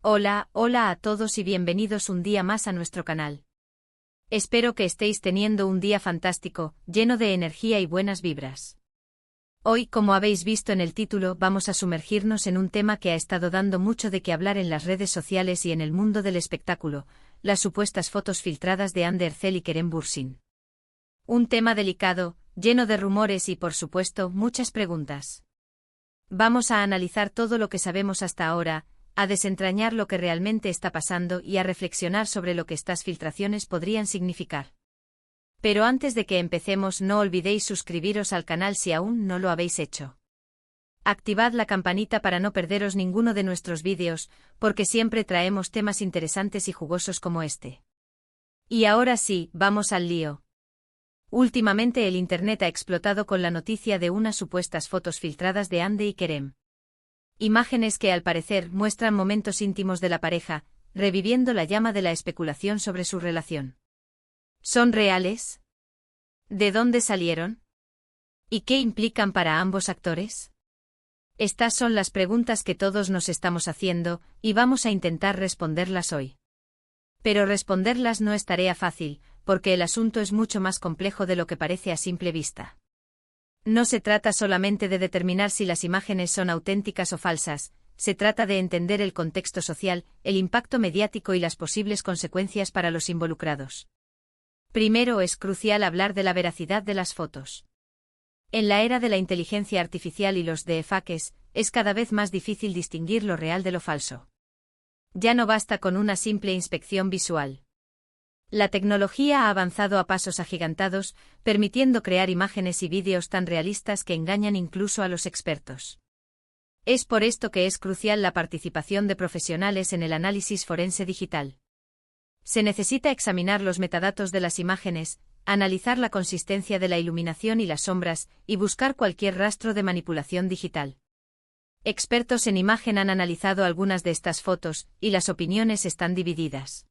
Hola, hola a todos y bienvenidos un día más a nuestro canal. Espero que estéis teniendo un día fantástico, lleno de energía y buenas vibras. Hoy, como habéis visto en el título, vamos a sumergirnos en un tema que ha estado dando mucho de qué hablar en las redes sociales y en el mundo del espectáculo, las supuestas fotos filtradas de Hande Erçel y Kerem Bürsin. Un tema delicado, lleno de rumores y, por supuesto, muchas preguntas. Vamos a analizar todo lo que sabemos hasta ahora, a desentrañar lo que realmente está pasando y a reflexionar sobre lo que estas filtraciones podrían significar. Pero antes de que empecemos, no olvidéis suscribiros al canal si aún no lo habéis hecho. Activad la campanita para no perderos ninguno de nuestros vídeos, porque siempre traemos temas interesantes y jugosos como este. Y ahora sí, vamos al lío. Últimamente el internet ha explotado con la noticia de unas supuestas fotos filtradas de Hande y Kerem. Imágenes que al parecer muestran momentos íntimos de la pareja, reviviendo la llama de la especulación sobre su relación. ¿Son reales? ¿De dónde salieron? ¿Y qué implican para ambos actores? Estas son las preguntas que todos nos estamos haciendo, y vamos a intentar responderlas hoy. Pero responderlas no es tarea fácil, porque el asunto es mucho más complejo de lo que parece a simple vista. No se trata solamente de determinar si las imágenes son auténticas o falsas, se trata de entender el contexto social, el impacto mediático y las posibles consecuencias para los involucrados. Primero es crucial hablar de la veracidad de las fotos. En la era de la inteligencia artificial y los deepfakes, es cada vez más difícil distinguir lo real de lo falso. Ya no basta con una simple inspección visual. La tecnología ha avanzado a pasos agigantados, permitiendo crear imágenes y vídeos tan realistas que engañan incluso a los expertos. Es por esto que es crucial la participación de profesionales en el análisis forense digital. Se necesita examinar los metadatos de las imágenes, analizar la consistencia de la iluminación y las sombras, y buscar cualquier rastro de manipulación digital. Expertos en imagen han analizado algunas de estas fotos, y las opiniones están divididas.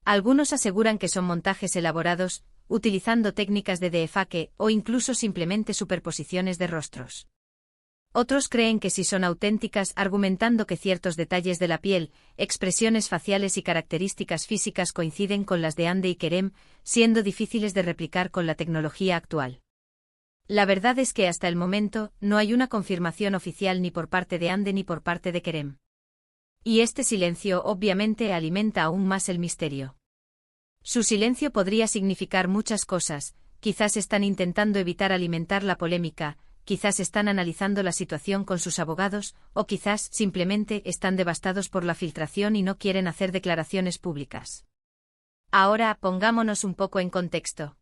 Algunos aseguran que son montajes elaborados, utilizando técnicas de deepfake o incluso simplemente superposiciones de rostros. Otros creen que sí son auténticas, argumentando que ciertos detalles de la piel, expresiones faciales y características físicas coinciden con las de Hande y Kerem, siendo difíciles de replicar con la tecnología actual. La verdad es que hasta el momento no hay una confirmación oficial ni por parte de Hande ni por parte de Kerem. Y este silencio obviamente alimenta aún más el misterio. Su silencio podría significar muchas cosas, quizás están intentando evitar alimentar la polémica, quizás están analizando la situación con sus abogados, o quizás simplemente están devastados por la filtración y no quieren hacer declaraciones públicas. Ahora pongámonos un poco en contexto.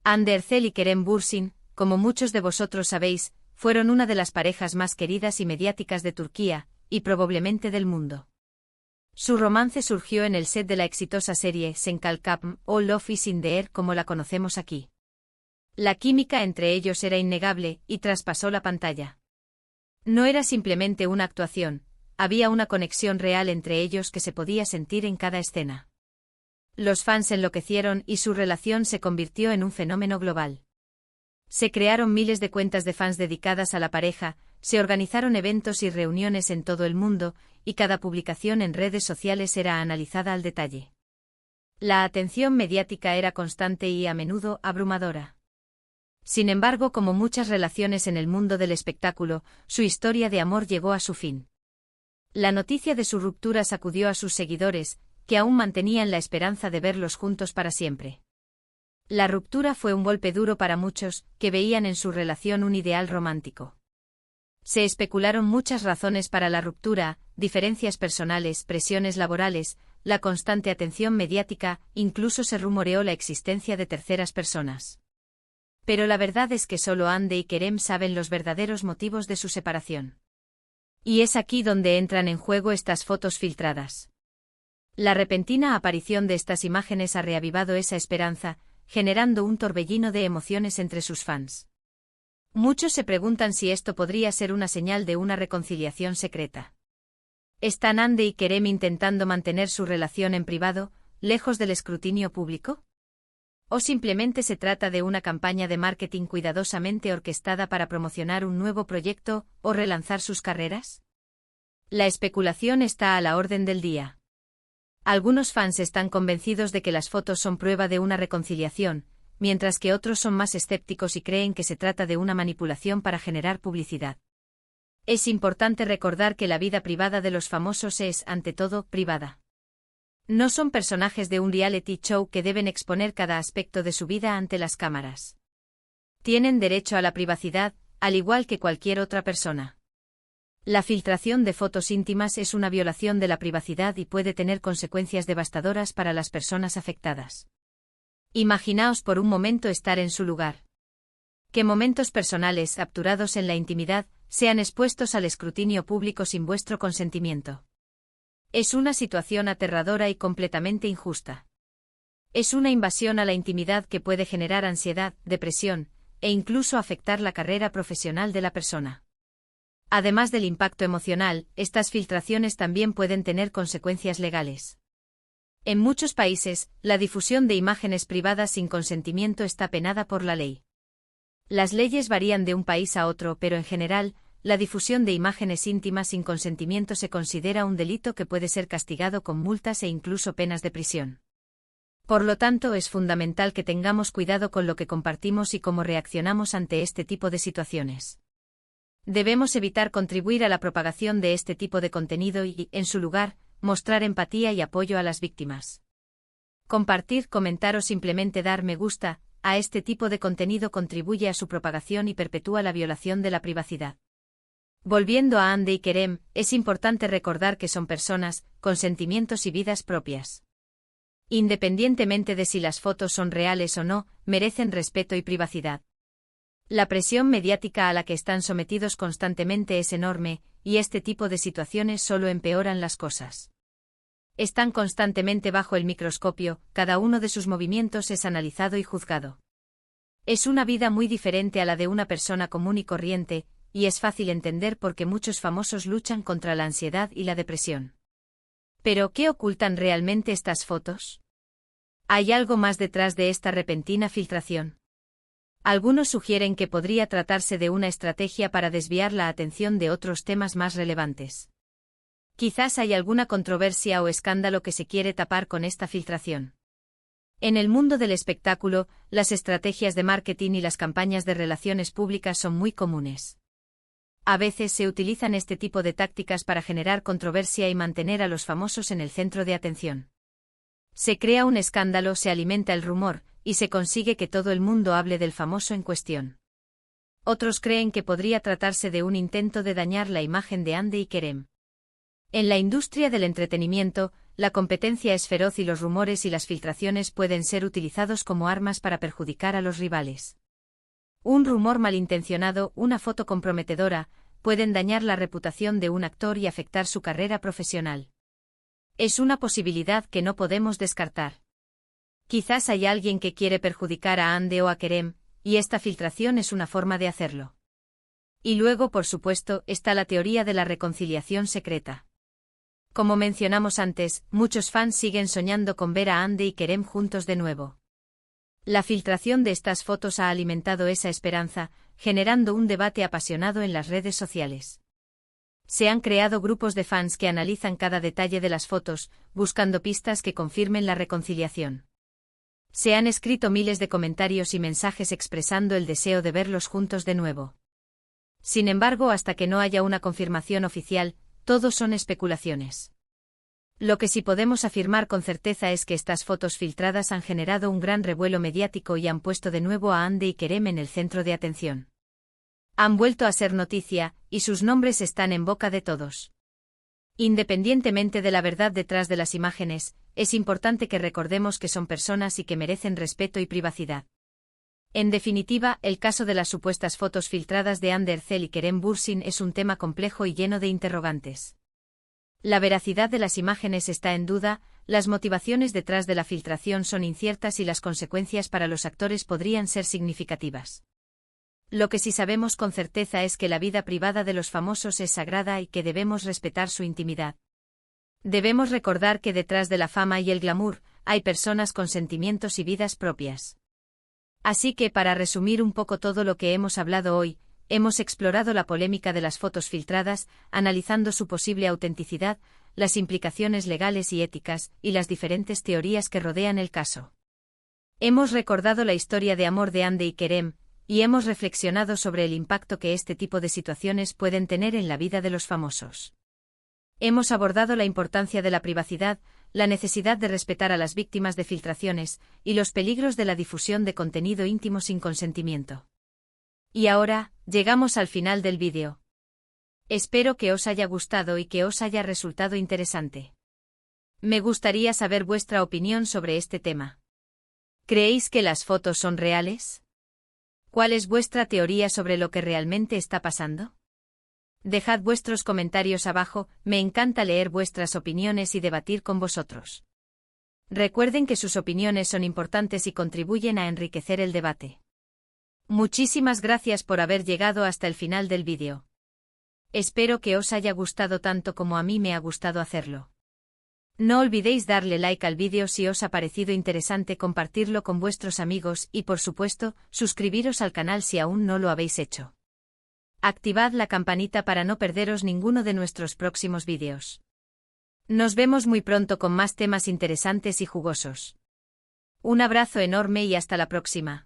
Hande Erçel y Kerem Bürsin, como muchos de vosotros sabéis, fueron una de las parejas más queridas y mediáticas de Turquía, y probablemente del mundo. Su romance surgió en el set de la exitosa serie Sen Kalkapm o Love is in the Air como la conocemos aquí. La química entre ellos era innegable y traspasó la pantalla. No era simplemente una actuación, había una conexión real entre ellos que se podía sentir en cada escena. Los fans enloquecieron y su relación se convirtió en un fenómeno global. Se crearon miles de cuentas de fans dedicadas a la pareja, se organizaron eventos y reuniones en todo el mundo, y cada publicación en redes sociales era analizada al detalle. La atención mediática era constante y a menudo abrumadora. Sin embargo, como muchas relaciones en el mundo del espectáculo, su historia de amor llegó a su fin. La noticia de su ruptura sacudió a sus seguidores, que aún mantenían la esperanza de verlos juntos para siempre. La ruptura fue un golpe duro para muchos, que veían en su relación un ideal romántico. Se especularon muchas razones para la ruptura, diferencias personales, presiones laborales, la constante atención mediática, incluso se rumoreó la existencia de terceras personas. Pero la verdad es que solo Hande y Kerem saben los verdaderos motivos de su separación. Y es aquí donde entran en juego estas fotos filtradas. La repentina aparición de estas imágenes ha reavivado esa esperanza, generando un torbellino de emociones entre sus fans. Muchos se preguntan si esto podría ser una señal de una reconciliación secreta. ¿Están Hande y Kerem intentando mantener su relación en privado, lejos del escrutinio público? ¿O simplemente se trata de una campaña de marketing cuidadosamente orquestada para promocionar un nuevo proyecto o relanzar sus carreras? La especulación está a la orden del día. Algunos fans están convencidos de que las fotos son prueba de una reconciliación, mientras que otros son más escépticos y creen que se trata de una manipulación para generar publicidad. Es importante recordar que la vida privada de los famosos es, ante todo, privada. No son personajes de un reality show que deben exponer cada aspecto de su vida ante las cámaras. Tienen derecho a la privacidad, al igual que cualquier otra persona. La filtración de fotos íntimas es una violación de la privacidad y puede tener consecuencias devastadoras para las personas afectadas. Imaginaos por un momento estar en su lugar. Que momentos personales, capturados en la intimidad, sean expuestos al escrutinio público sin vuestro consentimiento. Es una situación aterradora y completamente injusta. Es una invasión a la intimidad que puede generar ansiedad, depresión, e incluso afectar la carrera profesional de la persona. Además del impacto emocional, estas filtraciones también pueden tener consecuencias legales. En muchos países, la difusión de imágenes privadas sin consentimiento está penada por la ley. Las leyes varían de un país a otro, pero en general, la difusión de imágenes íntimas sin consentimiento se considera un delito que puede ser castigado con multas e incluso penas de prisión. Por lo tanto, es fundamental que tengamos cuidado con lo que compartimos y cómo reaccionamos ante este tipo de situaciones. Debemos evitar contribuir a la propagación de este tipo de contenido y, en su lugar, mostrar empatía y apoyo a las víctimas. Compartir, comentar o simplemente dar me gusta a este tipo de contenido contribuye a su propagación y perpetúa la violación de la privacidad. Volviendo a Hande y Kerem, es importante recordar que son personas, con sentimientos y vidas propias. Independientemente de si las fotos son reales o no, merecen respeto y privacidad. La presión mediática a la que están sometidos constantemente es enorme, y este tipo de situaciones solo empeoran las cosas. Están constantemente bajo el microscopio, cada uno de sus movimientos es analizado y juzgado. Es una vida muy diferente a la de una persona común y corriente, y es fácil entender por qué muchos famosos luchan contra la ansiedad y la depresión. ¿Pero qué ocultan realmente estas fotos? ¿Hay algo más detrás de esta repentina filtración? Algunos sugieren que podría tratarse de una estrategia para desviar la atención de otros temas más relevantes. Quizás hay alguna controversia o escándalo que se quiere tapar con esta filtración. En el mundo del espectáculo, las estrategias de marketing y las campañas de relaciones públicas son muy comunes. A veces se utilizan este tipo de tácticas para generar controversia y mantener a los famosos en el centro de atención. Se crea un escándalo, se alimenta el rumor, y se consigue que todo el mundo hable del famoso en cuestión. Otros creen que podría tratarse de un intento de dañar la imagen de Hande y Kerem. En la industria del entretenimiento, la competencia es feroz y los rumores y las filtraciones pueden ser utilizados como armas para perjudicar a los rivales. Un rumor malintencionado, una foto comprometedora, pueden dañar la reputación de un actor y afectar su carrera profesional. Es una posibilidad que no podemos descartar. Quizás hay alguien que quiere perjudicar a Hande o a Kerem, y esta filtración es una forma de hacerlo. Y luego, por supuesto, está la teoría de la reconciliación secreta. Como mencionamos antes, muchos fans siguen soñando con ver a Hande y Kerem juntos de nuevo. La filtración de estas fotos ha alimentado esa esperanza, generando un debate apasionado en las redes sociales. Se han creado grupos de fans que analizan cada detalle de las fotos, buscando pistas que confirmen la reconciliación. Se han escrito miles de comentarios y mensajes expresando el deseo de verlos juntos de nuevo. Sin embargo, hasta que no haya una confirmación oficial, todo son especulaciones. Lo que sí podemos afirmar con certeza es que estas fotos filtradas han generado un gran revuelo mediático y han puesto de nuevo a Hande y Kerem en el centro de atención. Han vuelto a ser noticia, y sus nombres están en boca de todos. Independientemente de la verdad detrás de las imágenes, es importante que recordemos que son personas y que merecen respeto y privacidad. En definitiva, el caso de las supuestas fotos filtradas de Hande Erçel y Kerem Bürsin es un tema complejo y lleno de interrogantes. La veracidad de las imágenes está en duda, las motivaciones detrás de la filtración son inciertas y las consecuencias para los actores podrían ser significativas. Lo que sí sabemos con certeza es que la vida privada de los famosos es sagrada y que debemos respetar su intimidad. Debemos recordar que detrás de la fama y el glamour, hay personas con sentimientos y vidas propias. Así que para resumir un poco todo lo que hemos hablado hoy, hemos explorado la polémica de las fotos filtradas, analizando su posible autenticidad, las implicaciones legales y éticas, y las diferentes teorías que rodean el caso. Hemos recordado la historia de amor de Hande y Kerem, y hemos reflexionado sobre el impacto que este tipo de situaciones pueden tener en la vida de los famosos. Hemos abordado la importancia de la privacidad, la necesidad de respetar a las víctimas de filtraciones, y los peligros de la difusión de contenido íntimo sin consentimiento. Y ahora, llegamos al final del vídeo. Espero que os haya gustado y que os haya resultado interesante. Me gustaría saber vuestra opinión sobre este tema. ¿Creéis que las fotos son reales? ¿Cuál es vuestra teoría sobre lo que realmente está pasando? Dejad vuestros comentarios abajo, me encanta leer vuestras opiniones y debatir con vosotros. Recuerden que sus opiniones son importantes y contribuyen a enriquecer el debate. Muchísimas gracias por haber llegado hasta el final del vídeo. Espero que os haya gustado tanto como a mí me ha gustado hacerlo. No olvidéis darle like al vídeo si os ha parecido interesante, compartirlo con vuestros amigos y, por supuesto, suscribiros al canal si aún no lo habéis hecho. Activad la campanita para no perderos ninguno de nuestros próximos vídeos. Nos vemos muy pronto con más temas interesantes y jugosos. Un abrazo enorme y hasta la próxima.